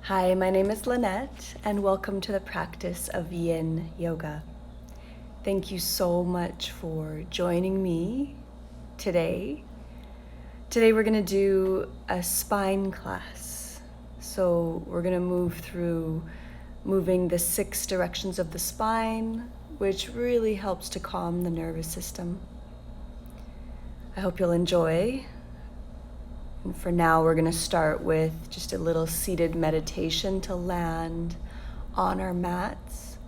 Hi, my name is Lynette, and welcome to the practice of Yin Yoga. Thank you so much for joining me today. Today we're going to do a spine class. So we're going to move through moving the 6 directions of the spine, which really helps to calm the nervous system. I hope you'll enjoy. And for now, we're going to start with just a little seated meditation to land on our mats.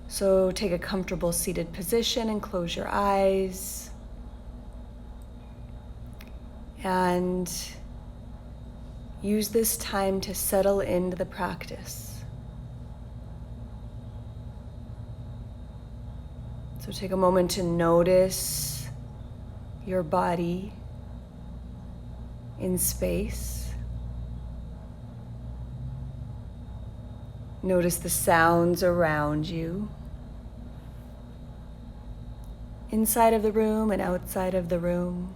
So take a comfortable seated position and close your eyes. And use this time to settle into the practice. So take a moment to notice your body in space. Notice the sounds around you, inside of the room and outside of the room.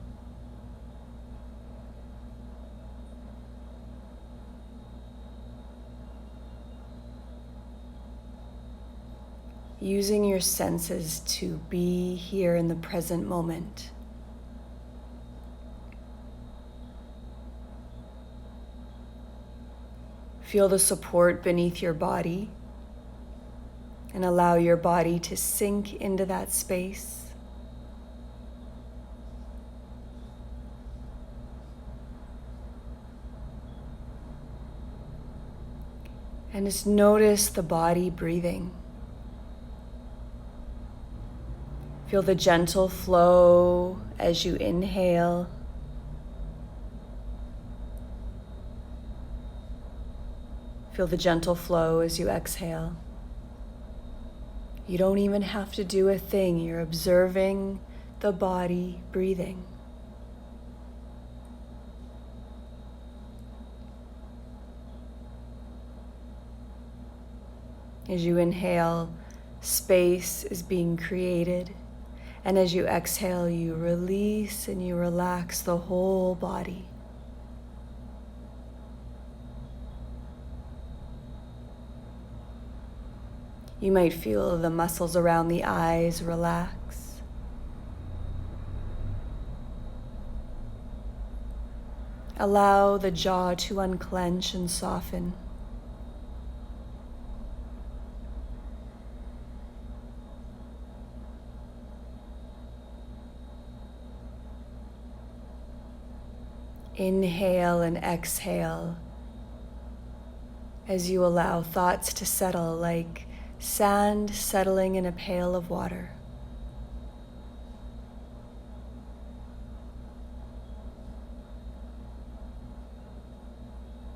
Using your senses to be here in the present moment. Feel the support beneath your body and allow your body to sink into that space. And just notice the body breathing. Feel the gentle flow as you inhale. Feel the gentle flow as you exhale. You don't even have to do a thing. You're observing the body breathing. As you inhale, space is being created. And as you exhale, you release and you relax the whole body. You might feel the muscles around the eyes relax. Allow the jaw to unclench and soften. Inhale and exhale as you allow thoughts to settle like sand settling in a pail of water.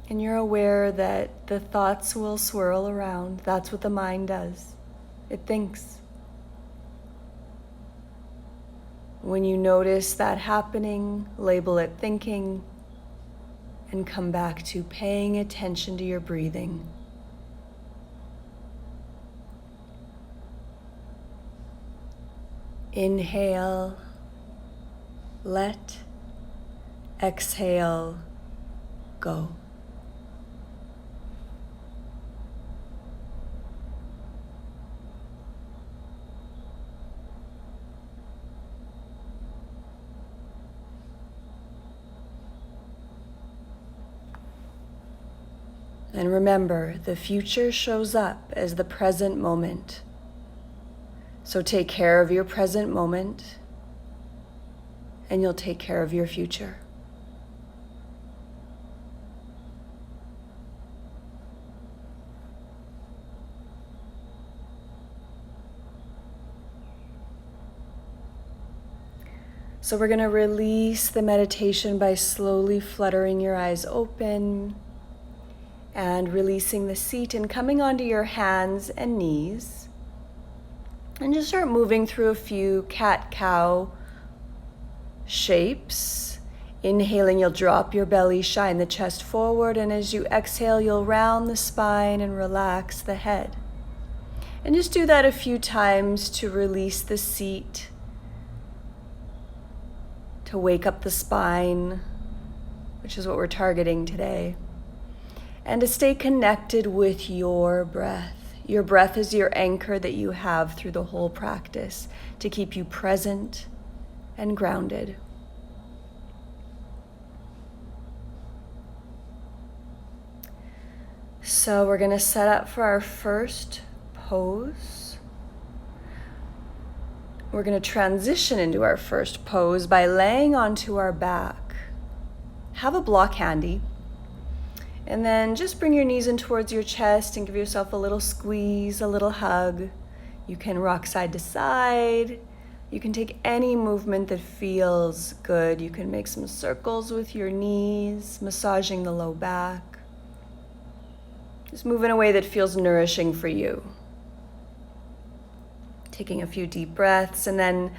And you're aware that the thoughts will swirl around. That's what the mind does. It thinks. When you notice that happening, label it thinking, and come back to paying attention to your breathing. Inhale, let, exhale, go. And remember, the future shows up as the present moment. So take care of your present moment, and you'll take care of your future. So we're going to release the meditation by slowly fluttering your eyes open and releasing the seat and coming onto your hands and knees. And just start moving through a few cat-cow shapes. Inhaling, you'll drop your belly, shine the chest forward, and as you exhale, you'll round the spine and relax the head. And just do that a few times to release the seat, to wake up the spine, which is what we're targeting today. and to stay connected with your breath. Your breath is your anchor that you have through the whole practice to keep you present and grounded. So we're going to set up for our first pose. We're going to transition into our first pose by laying onto our back. Have a block handy. And then just bring your knees in towards your chest and give yourself a little squeeze, a little hug. You can rock side to side. You can take any movement that feels good. You can make some circles with your knees, massaging the low back. Just move in a way that feels nourishing for you. Taking a few deep breaths and then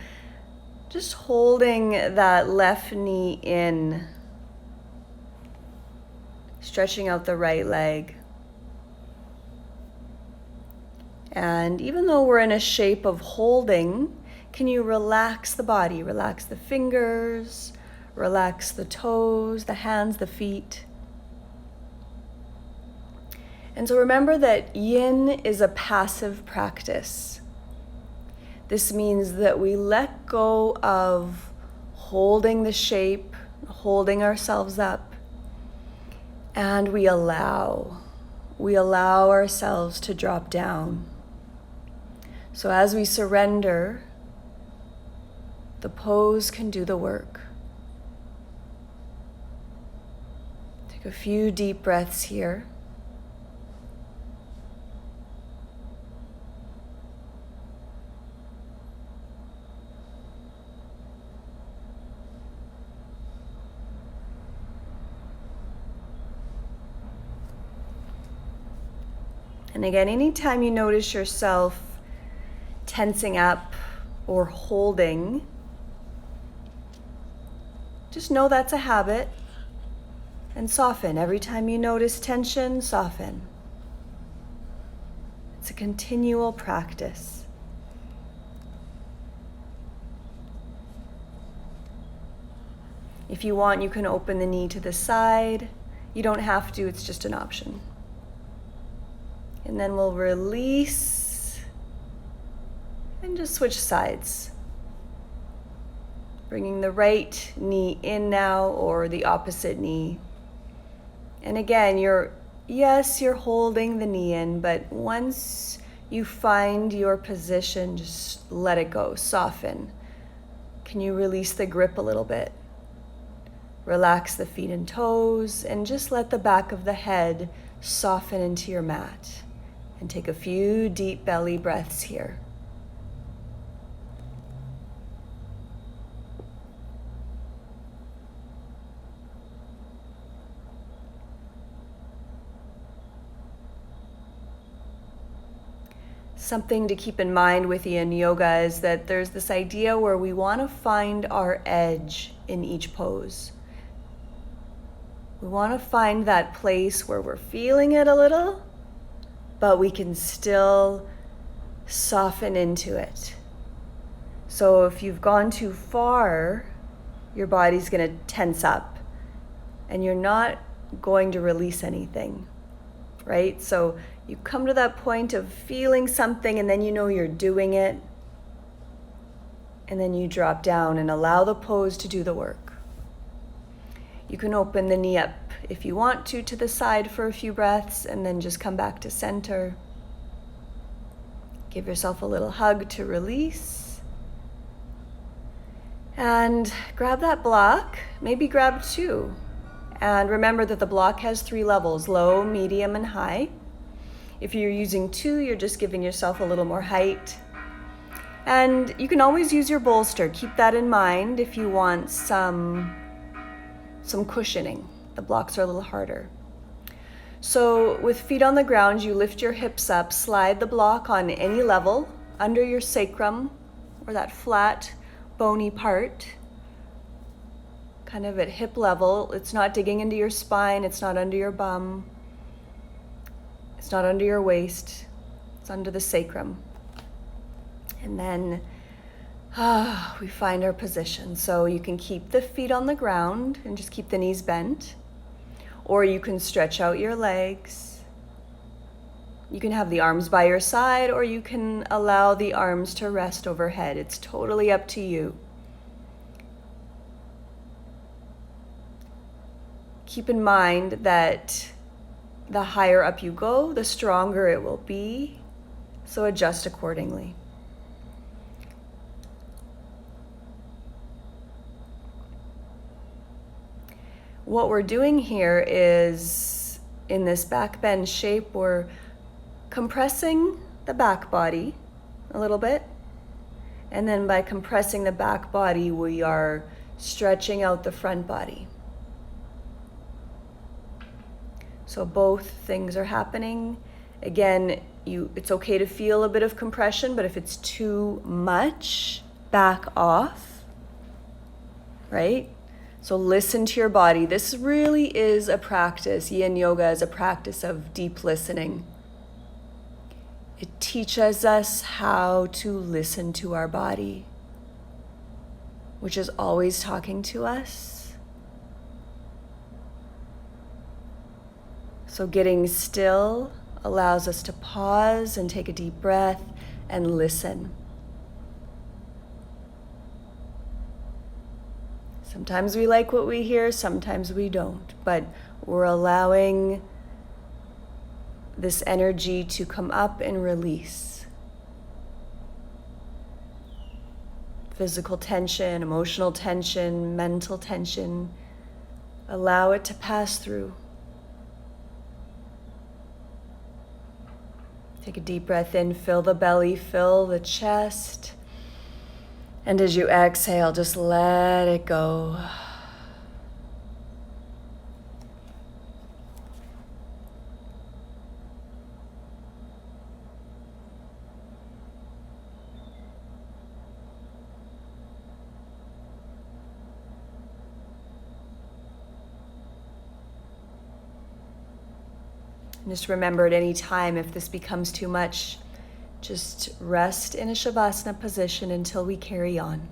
just holding that left knee in. Stretching out the right leg. And even though we're in a shape of holding, can you relax the body? Relax the fingers, relax the toes, the hands, the feet. And so remember that yin is a passive practice. This means that we let go of holding the shape, holding ourselves up, and we allow ourselves to drop down. So as we surrender, the pose can do the work. Take a few deep breaths here. And again, anytime you notice yourself tensing up or holding, just know that's a habit and soften. Every time you notice tension, soften. It's a continual practice. If you want, you can open the knee to the side. You don't have to, it's just an option. And then we'll release and just switch sides. Bringing the right knee in now or the opposite knee. And again, you're holding the knee in, but once you find your position, just let it go, soften. Can you release the grip a little bit? Relax the feet and toes and just let the back of the head soften into your mat. And take a few deep belly breaths here. Something to keep in mind with yin yoga is that there's this idea where we want to find our edge in each pose. We want to find that place where we're feeling it a little, but we can still soften into it. So if you've gone too far, your body's going to tense up and you're not going to release anything, right? So you come to that point of feeling something and then you know you're doing it, and then you drop down and allow the pose to do the work. You can open the knee up if you want to the side for a few breaths and then just come back to center. Give yourself a little hug to release. And grab that block, maybe grab two. And remember that the block has 3 levels, low, medium, and high. If you're using 2, you're just giving yourself a little more height. And you can always use your bolster. Keep that in mind if you want some cushioning. The blocks are a little harder. So with feet on the ground, you lift your hips up, slide the block on any level under your sacrum or that flat, bony part, kind of at hip level. It's not digging into your spine, it's not under your bum, it's not under your waist, it's under the sacrum. And then we find our position. So you can keep the feet on the ground and just keep the knees bent. or you can stretch out your legs. You can have the arms by your side, or you can allow the arms to rest overhead. It's totally up to you. Keep in mind that the higher up you go, the stronger it will be, so adjust accordingly. What we're doing here is, in this back bend shape, we're compressing the back body a little bit. And then by compressing the back body, we are stretching out the front body. So both things are happening. Again, it's okay to feel a bit of compression, but if it's too much, back off, right? So listen to your body. This really is a practice. Yin yoga is a practice of deep listening. It teaches us how to listen to our body, which is always talking to us. So getting still allows us to pause and take a deep breath and listen. Sometimes we like what we hear, sometimes we don't, but we're allowing this energy to come up and release. Physical tension, emotional tension, mental tension, allow it to pass through. Take a deep breath in, fill the belly, fill the chest. And as you exhale, just let it go. And just remember, at any time, if this becomes too much, just rest in a Shavasana position until we carry on.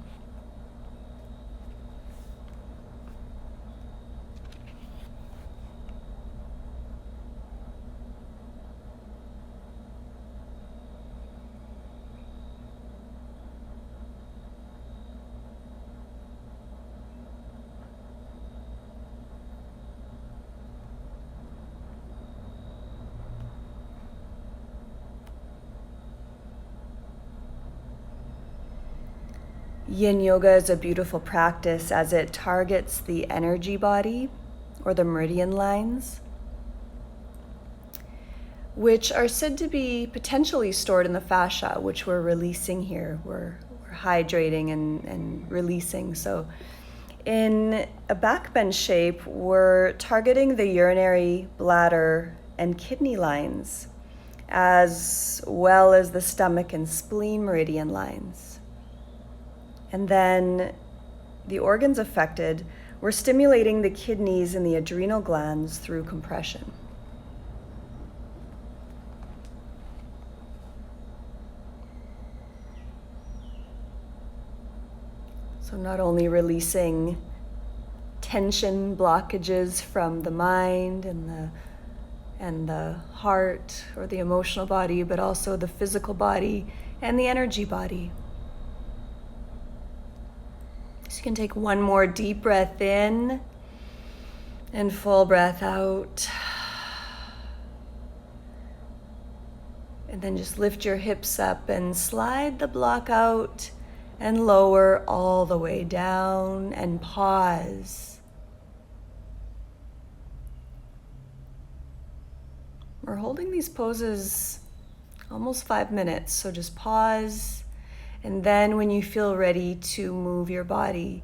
Yin yoga is a beautiful practice as it targets the energy body, or the meridian lines, which are said to be potentially stored in the fascia, which we're releasing here. We're hydrating and releasing. So in a back bend shape, we're targeting the urinary, bladder, and kidney lines, as well as the stomach and spleen meridian lines. And then the organs affected, we're stimulating the kidneys and the adrenal glands through compression. So not only releasing tension blockages from the mind and the heart or the emotional body, but also the physical body and the energy body. So you can take one more deep breath in and full breath out. And then just lift your hips up and slide the block out and lower all the way down and pause. We're holding these poses almost 5 minutes, so just pause. And then when you feel ready to move your body,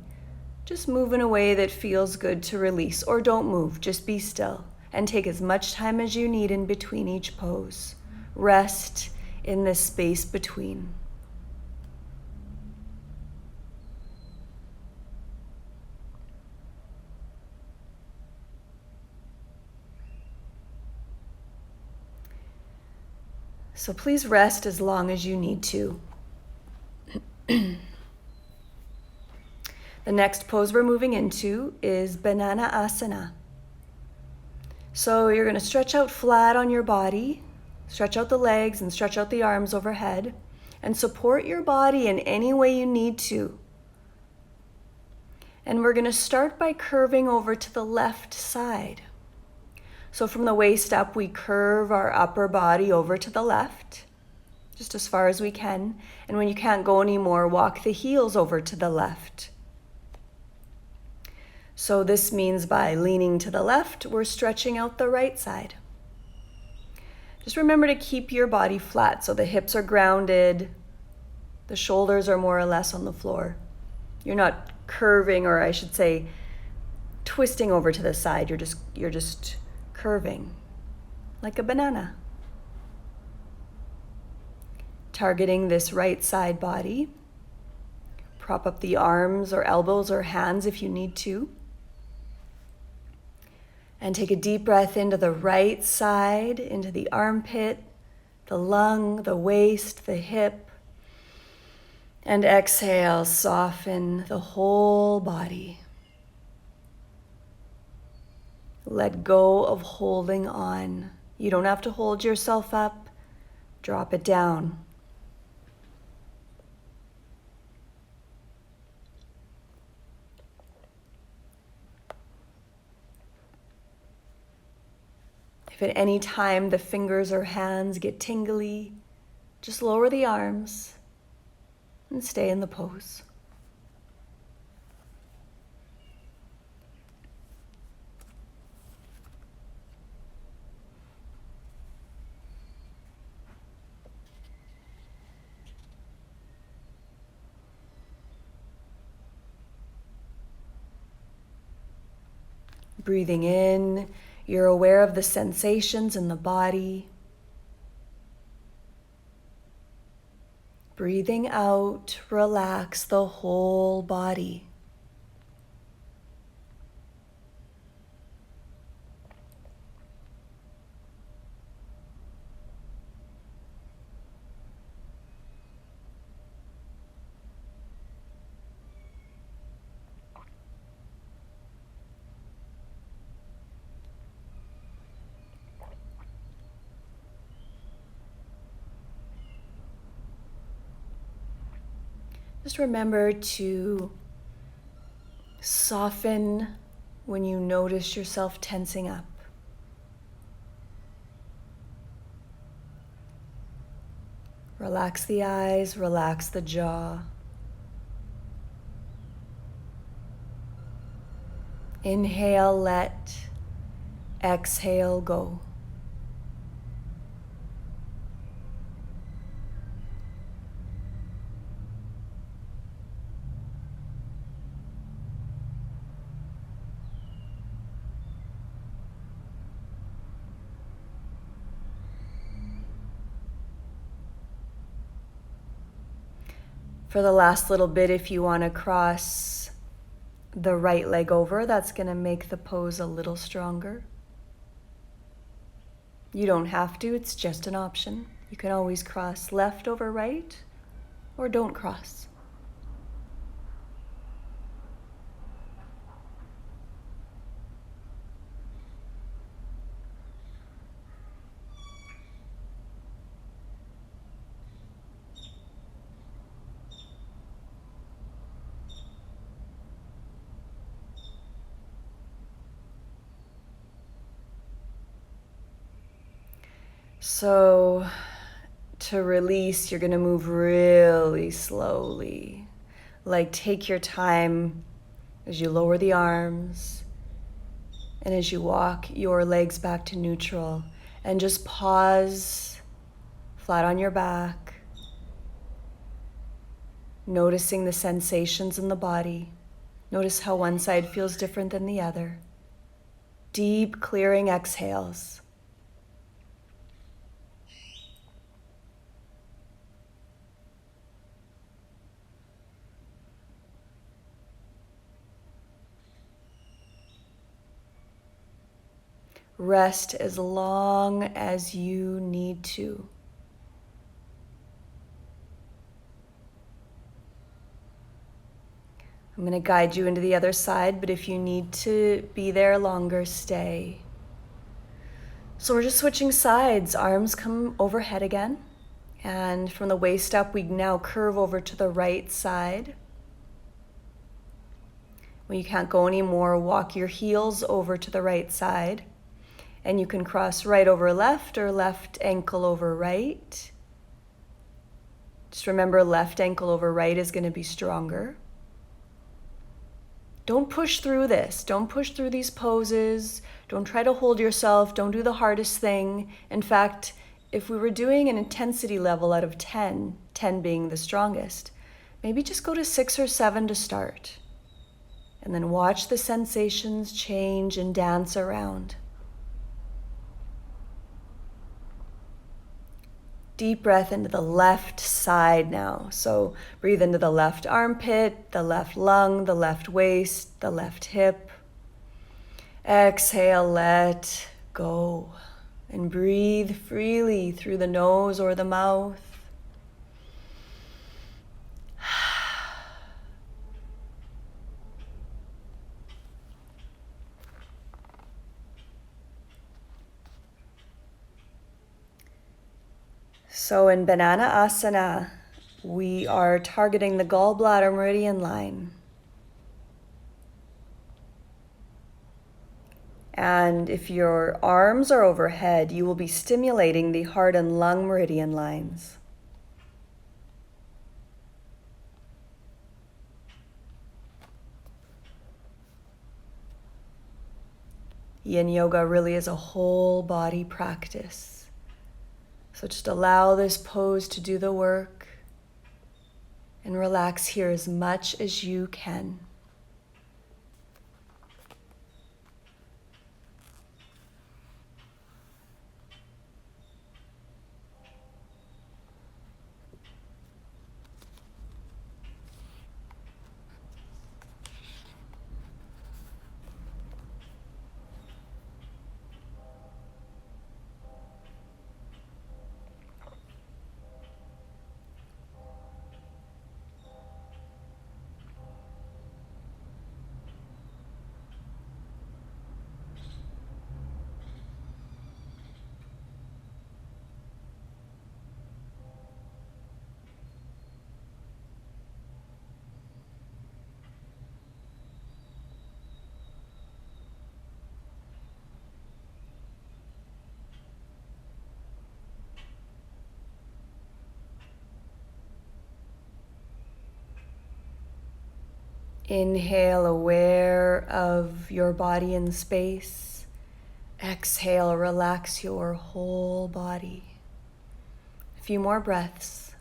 just move in a way that feels good to release, or don't move, just be still and take as much time as you need in between each pose. Rest in this space between. So please rest as long as you need to. The next pose we're moving into is banana asana. So you're going to stretch out flat on your body, stretch out the legs and stretch out the arms overhead, and support your body in any way you need to. And we're going to start by curving over to the left side. So from the waist up, we curve our upper body over to the left, just as far as we can. And when you can't go anymore, walk the heels over to the left. So this means by leaning to the left, we're stretching out the right side. Just remember to keep your body flat so the hips are grounded, the shoulders are more or less on the floor. You're not curving, or I should say twisting over to the side. You're just curving like a banana. Targeting this right side body. Prop up the arms or elbows or hands if you need to. And take a deep breath into the right side, into the armpit, the lung, the waist, the hip. And exhale, soften the whole body. Let go of holding on. You don't have to hold yourself up. Drop it down. If at any time the fingers or hands get tingly, just lower the arms and stay in the pose. Breathing in, you're aware of the sensations in the body. Breathing out, relax the whole body. Just remember to soften when you notice yourself tensing up. Relax the eyes, relax the jaw. Inhale, let. Exhale, go. For the last little bit, if you want to cross the right leg over, that's going to make the pose a little stronger. You don't have to, it's just an option. You can always cross left over right, or don't cross. So to release, you're going to move really slowly. Like take your time as you lower the arms and as you walk your legs back to neutral, and just pause flat on your back, noticing the sensations in the body. Notice how one side feels different than the other. Deep clearing exhales. Rest as long as you need to. I'm going to guide you into the other side, but if you need to be there longer, stay. So we're just switching sides. Arms come overhead again. And from the waist up, we now curve over to the right side. When you can't go anymore, walk your heels over to the right side. And you can cross right over left or left ankle over right. Just remember, left ankle over right is going to be stronger. Don't push through this. Don't push through these poses. Don't try to hold yourself. Don't do the hardest thing. In fact, if we were doing an intensity level out of 10, 10 being the strongest, maybe just go to 6 or 7 to start. And then watch the sensations change and dance around. Deep breath into the left side now. So breathe into the left armpit, the left lung, the left waist, the left hip. Exhale, let go. And breathe freely through the nose or the mouth. So in banana asana, we are targeting the gallbladder meridian line. And if your arms are overhead, you will be stimulating the heart and lung meridian lines. Yin yoga really is a whole body practice. So just allow this pose to do the work and relax here as much as you can. Inhale, aware of your body in space. Exhale, relax your whole body. A few more breaths.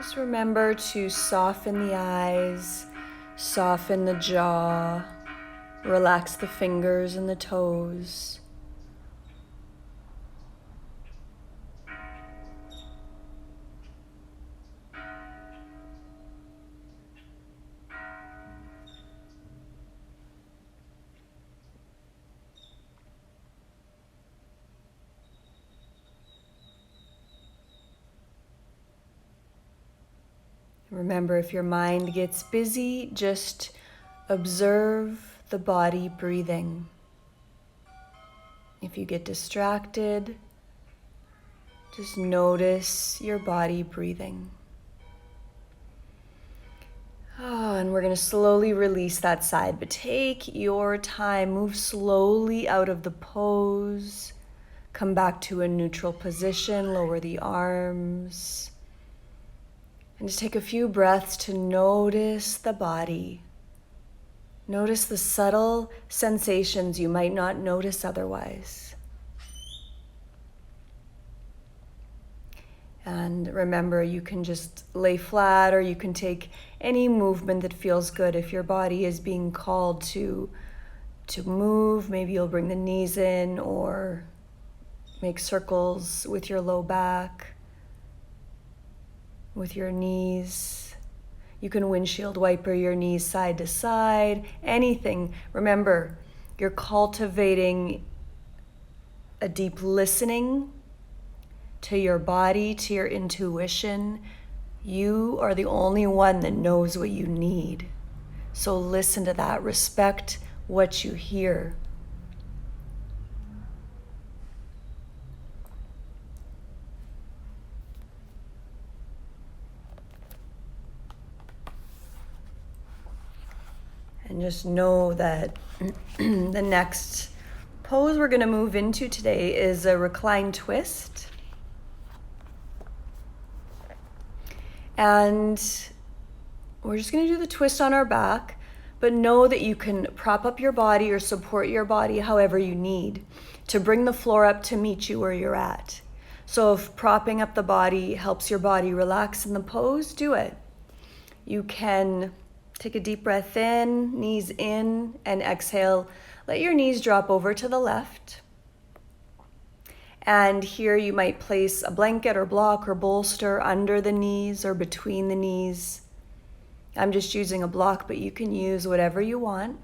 Just remember to soften the eyes, soften the jaw, relax the fingers and the toes. Remember, if your mind gets busy, just observe the body breathing. If you get distracted, just notice your body breathing. Oh, and we're going to slowly release that side, but take your time. Move slowly out of the pose. Come back to a neutral position. Lower the arms. And just take a few breaths to notice the body. Notice the subtle sensations you might not notice otherwise. And remember, you can just lay flat or you can take any movement that feels good if your body is being called to to move. Maybe you'll bring the knees in or make circles with your low back, with your knees. You can windshield wiper your knees side to side, anything. Remember, you're cultivating a deep listening to your body, to your intuition. You are the only one that knows what you need. So listen to that, respect what you hear. And just know that the next pose we're going to move into today is a reclined twist. And we're just going to do the twist on our back, but know that you can prop up your body or support your body however you need to bring the floor up to meet you where you're at. So if propping up the body helps your body relax in the pose, do it. You can take a deep breath in, knees in, and exhale. Let your knees drop over to the left. And here you might place a blanket or block or bolster under the knees or between the knees. I'm just using a block, but you can use whatever you want.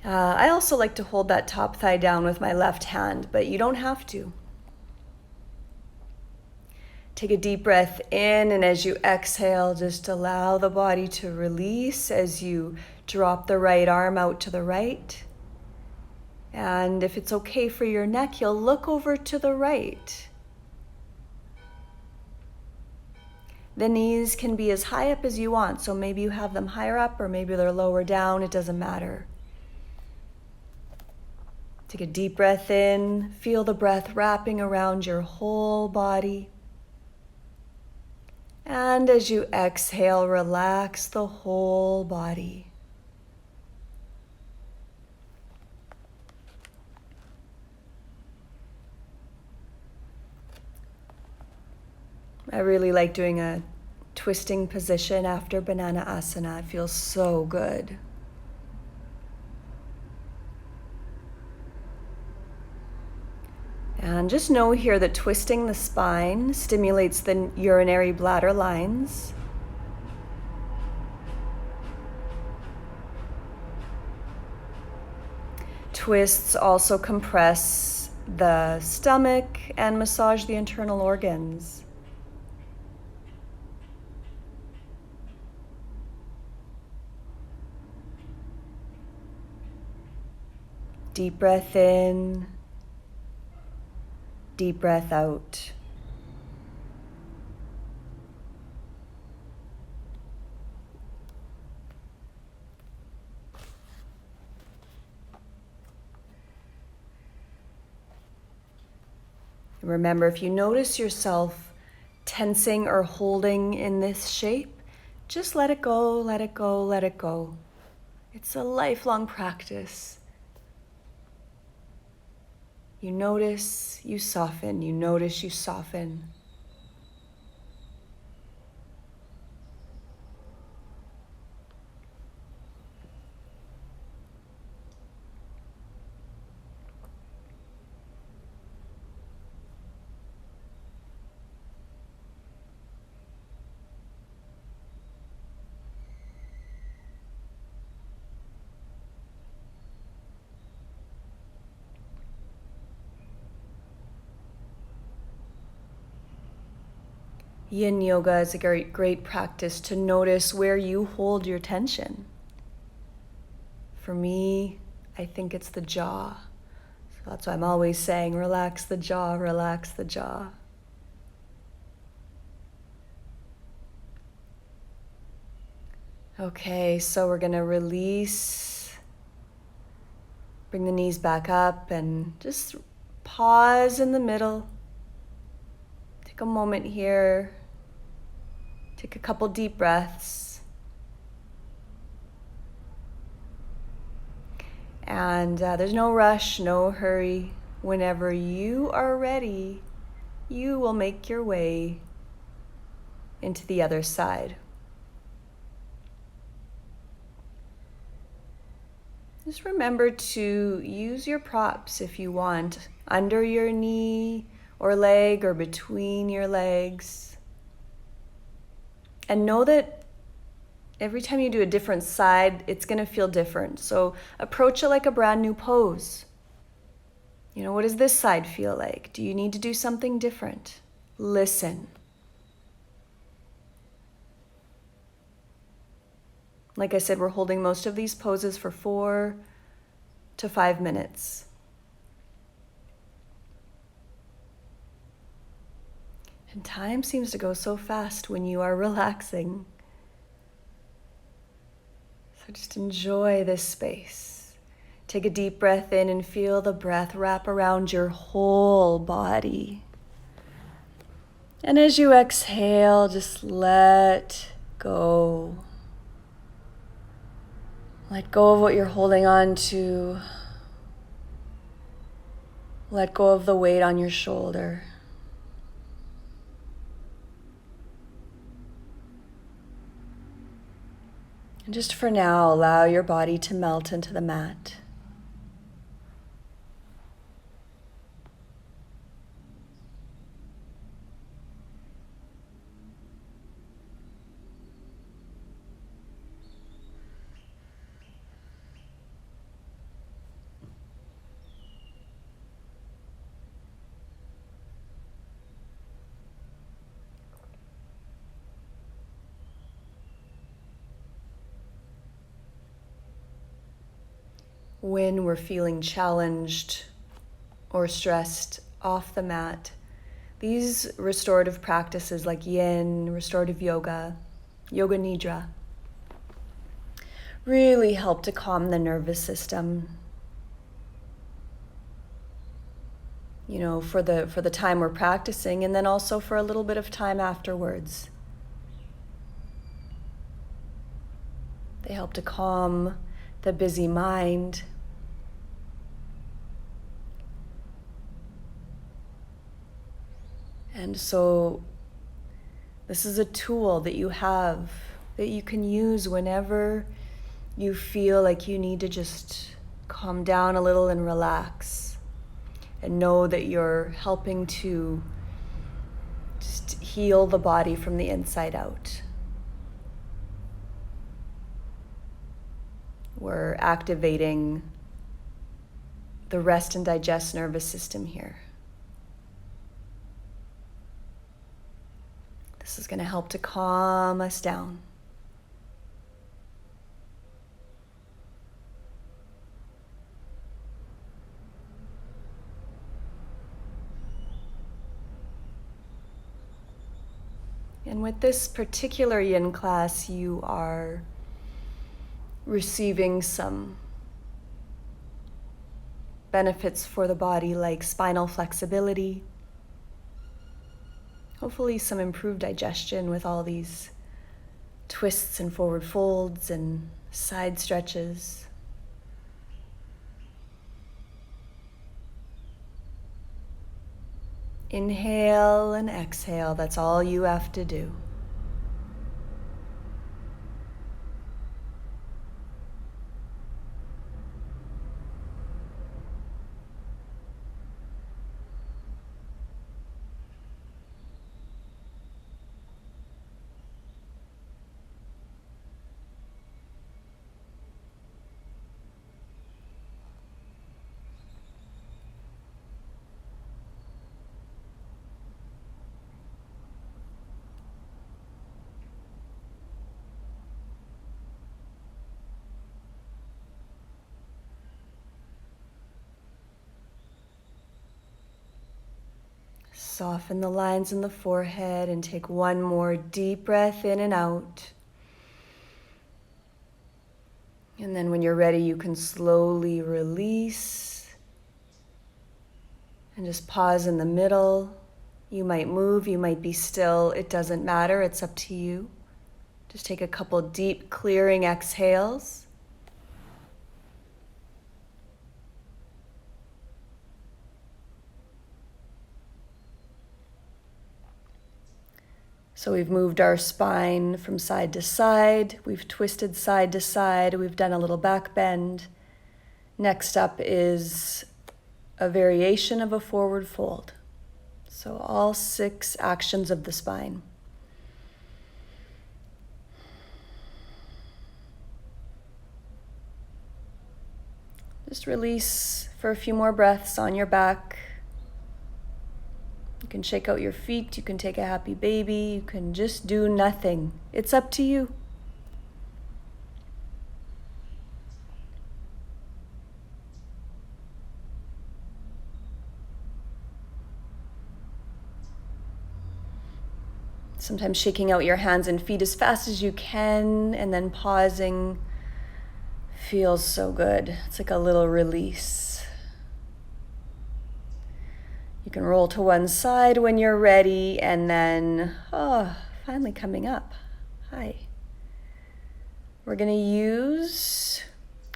I also like to hold that top thigh down with my left hand, but you don't have to. Take a deep breath in, and as you exhale, just allow the body to release as you drop the right arm out to the right. And if it's okay for your neck, you'll look over to the right. The knees can be as high up as you want, so maybe you have them higher up or maybe they're lower down, it doesn't matter. Take a deep breath in, feel the breath wrapping around your whole body. And as you exhale, relax the whole body. I really like doing a twisting position after banana asana. It feels so good. And just know here that twisting the spine stimulates the urinary bladder lines. Twists also compress the stomach and massage the internal organs. Deep breath in, deep breath out. Remember, if you notice yourself tensing or holding in this shape, just let it go, let it go, let it go. It's a lifelong practice. You notice, you soften. You notice, you soften. Yin yoga is a great practice to notice where you hold your tension. For me, I think it's the jaw. So that's why I'm always saying, relax the jaw, relax the jaw. Okay, so we're gonna release, bring the knees back up and just pause in the middle. Take a moment here. Take a couple deep breaths. And there's no rush, no hurry. Whenever you are ready, you will make your way into the other side. Just remember to use your props if you want, under your knee or leg or between your legs. And know that every time you do a different side, it's going to feel different. So approach it like a brand new pose. You know, what does this side feel like? Do you need to do something different? Listen. Like I said, we're holding most of these poses for 4 to 5 minutes. And time seems to go so fast when you are relaxing. So just enjoy this space. Take a deep breath in and feel the breath wrap around your whole body. And as you exhale, just let go. Let go of what you're holding on to. Let go of the weight on your shoulder. And just for now, allow your body to melt into the mat. When we're feeling challenged or stressed off the mat, these restorative practices like yin, restorative yoga, yoga nidra, really help to calm the nervous system. You know, for the time we're practicing, and then also for a little bit of time afterwards. They help to calm the busy mind. And so this is a tool that you have that you can use whenever you feel like you need to just calm down a little and relax, and know that you're helping to just heal the body from the inside out. We're activating the rest and digest nervous system here. This is going to help to calm us down. And with this particular yin class, you are receiving some benefits for the body like spinal flexibility, hopefully some improved digestion with all these twists and forward folds and side stretches. Inhale and exhale, that's all you have to do. Soften the lines in the forehead and take one more deep breath in and out. And then when you're ready, you can slowly release and just pause in the middle. You might move, you might be still, it doesn't matter, it's up to you. Just take a couple deep clearing exhales. So we've moved our spine from side to side, we've twisted side to side, we've done a little back bend. Next up is a variation of a forward fold. So all 6 actions of the spine. Just release for a few more breaths on your back. You can shake out your feet, you can take a happy baby, you can just do nothing. It's up to you. Sometimes shaking out your hands and feet as fast as you can and then pausing feels so good. It's like a little release. You can roll to one side when you're ready and then, finally coming up. Hi. We're going to use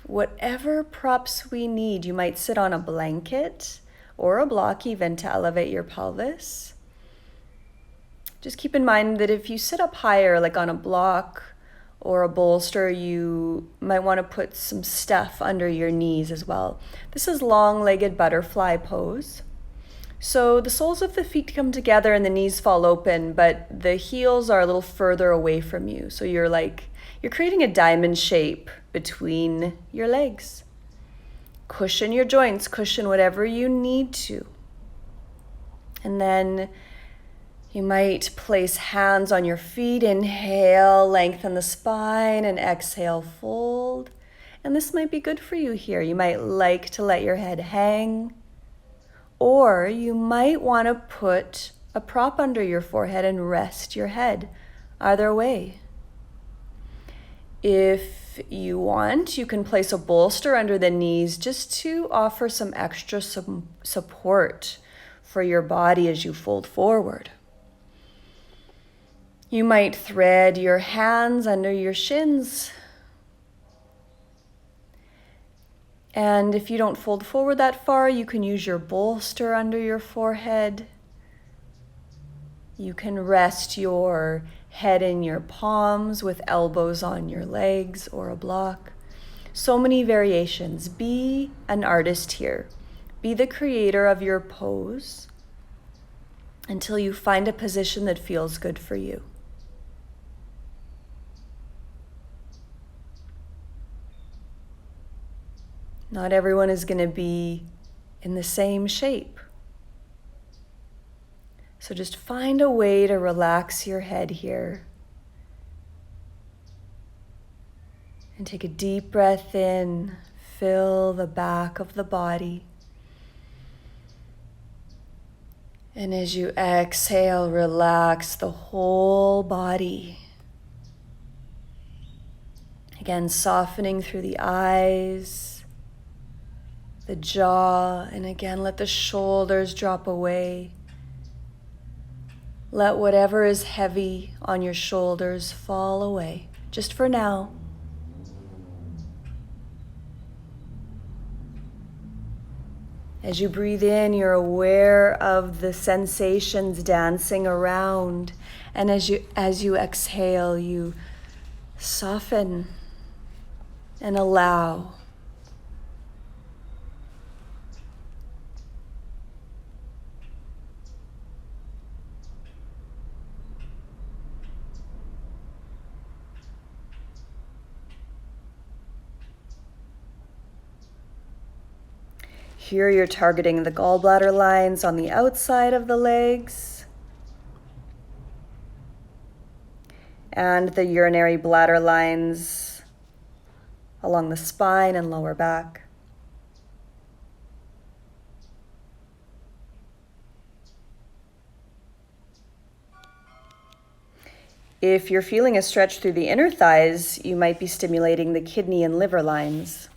whatever props we need. You might sit on a blanket or a block even to elevate your pelvis. Just keep in mind that if you sit up higher, like on a block or a bolster, you might want to put some stuff under your knees as well. This is long-legged butterfly pose. So the soles of the feet come together and the knees fall open, but the heels are a little further away from you. So you're creating a diamond shape between your legs. Cushion your joints, cushion whatever you need to. And then you might place hands on your feet. Inhale, lengthen the spine, and exhale, fold. And this might be good for you here. You might like to let your head hang, or you might want to put a prop under your forehead and rest your head. Either way. If you want, you can place a bolster under the knees just to offer some extra support for your body as you fold forward. You might thread your hands under your shins. And if you don't fold forward that far, you can use your bolster under your forehead. You can rest your head in your palms with elbows on your legs or a block. So many variations. Be an artist here. Be the creator of your pose until you find a position that feels good for you. Not everyone is going to be in the same shape. So just find a way to relax your head here. And take a deep breath in. Fill the back of the body. And as you exhale, relax the whole body. Again, softening through the eyes, the jaw, and again, let the shoulders drop away. Let whatever is heavy on your shoulders fall away, just for now. As you breathe in, you're aware of the sensations dancing around. And as you exhale, you soften and allow. Here you're targeting the gallbladder lines on the outside of the legs and the urinary bladder lines along the spine and lower back. If you're feeling a stretch through the inner thighs, you might be stimulating the kidney and liver lines.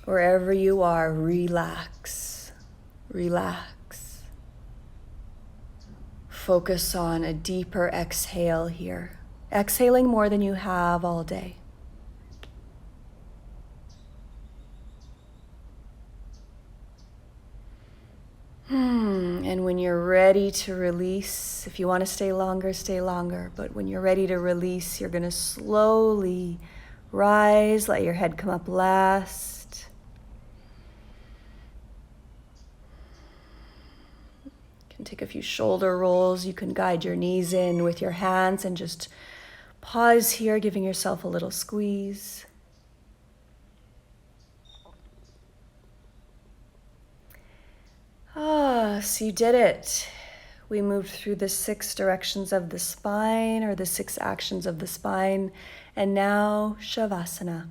Wherever you are, relax, relax. Focus on a deeper exhale here. Exhaling more than you have all day. And when you're ready to release, if you want to stay longer, stay longer. But when you're ready to release, you're going to slowly rise, let your head come up last. You can take a few shoulder rolls. You can guide your knees in with your hands and just pause here, giving yourself a little squeeze. So you did it. We moved through the 6 directions of the spine, or the 6 actions of the spine, and now Shavasana.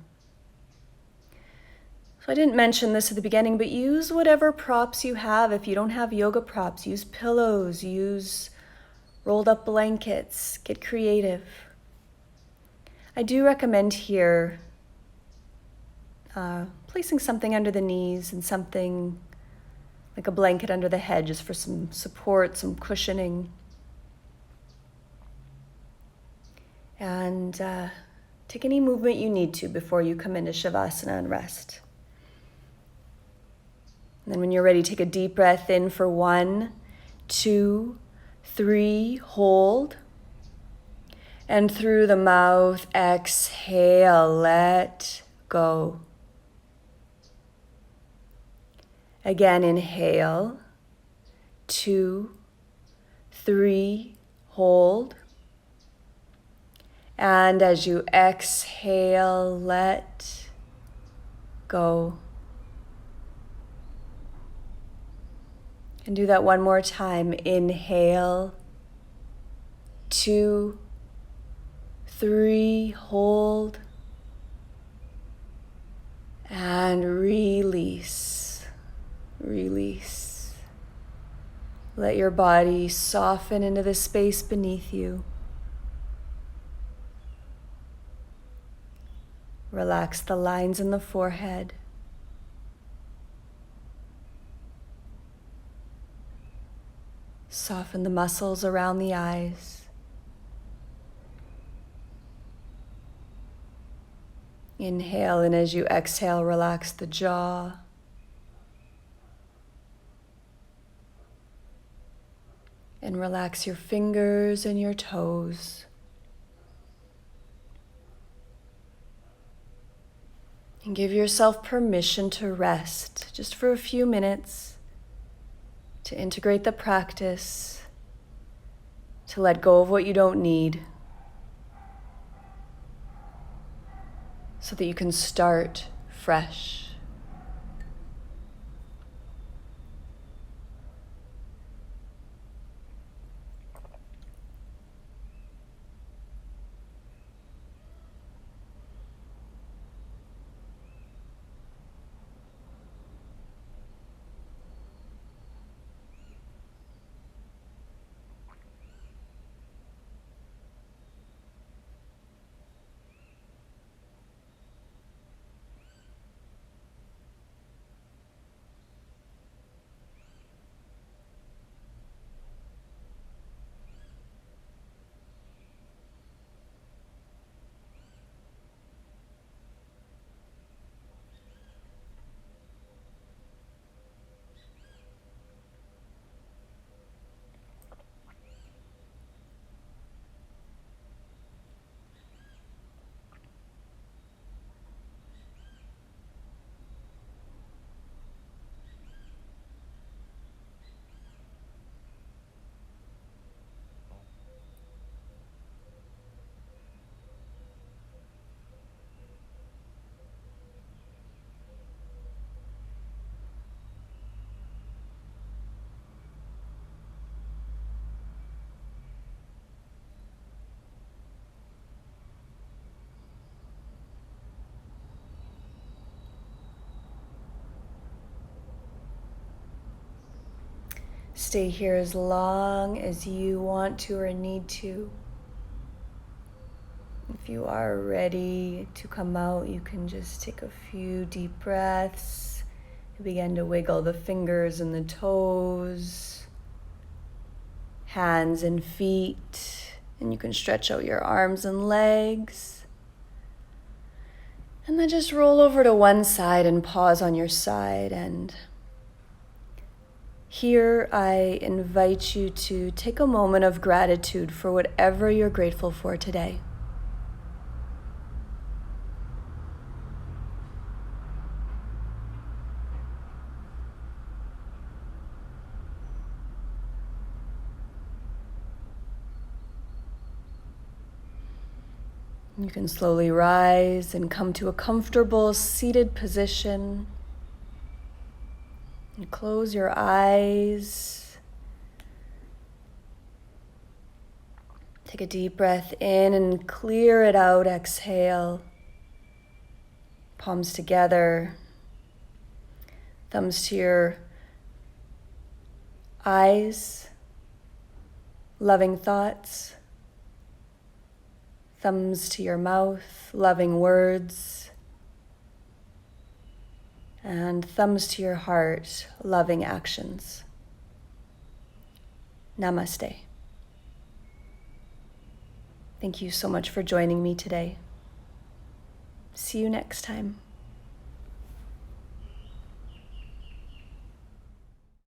So I didn't mention this at the beginning, but use whatever props you have. If you don't have yoga props, use pillows, use rolled up blankets, get creative. I do recommend here placing something under the knees and something like a blanket under the head, just for some support, some cushioning. And take any movement you need to before you come into Shavasana and rest. And then when you're ready, take a deep breath in for 1, 2, 3, hold. And through the mouth, exhale, let go. Again, inhale, 2, 3, hold. And as you exhale, let go. And do that one more time. Inhale, 2, 3, hold. And release. Release. Let your body soften into the space beneath you. Relax the lines in the forehead. Soften the muscles around the eyes. Inhale, and as you exhale, relax the jaw. And relax your fingers and your toes. And give yourself permission to rest just for a few minutes, to integrate the practice, to let go of what you don't need, so that you can start fresh. Stay here as long as you want to or need to. If you are ready to come out, you can just take a few deep breaths and begin to wiggle the fingers and the toes, hands and feet, and you can stretch out your arms and legs. And then just roll over to one side and pause on your side and Here, I invite you to take a moment of gratitude for whatever you're grateful for today. You can slowly rise and come to a comfortable seated position. And close your eyes. Take a deep breath in and clear it out. Exhale. Palms together. Thumbs to your eyes. Loving thoughts. Thumbs to your mouth. Loving words. And thumbs to your heart. Loving actions. Namaste. Thank you so much for joining me today. See you next time.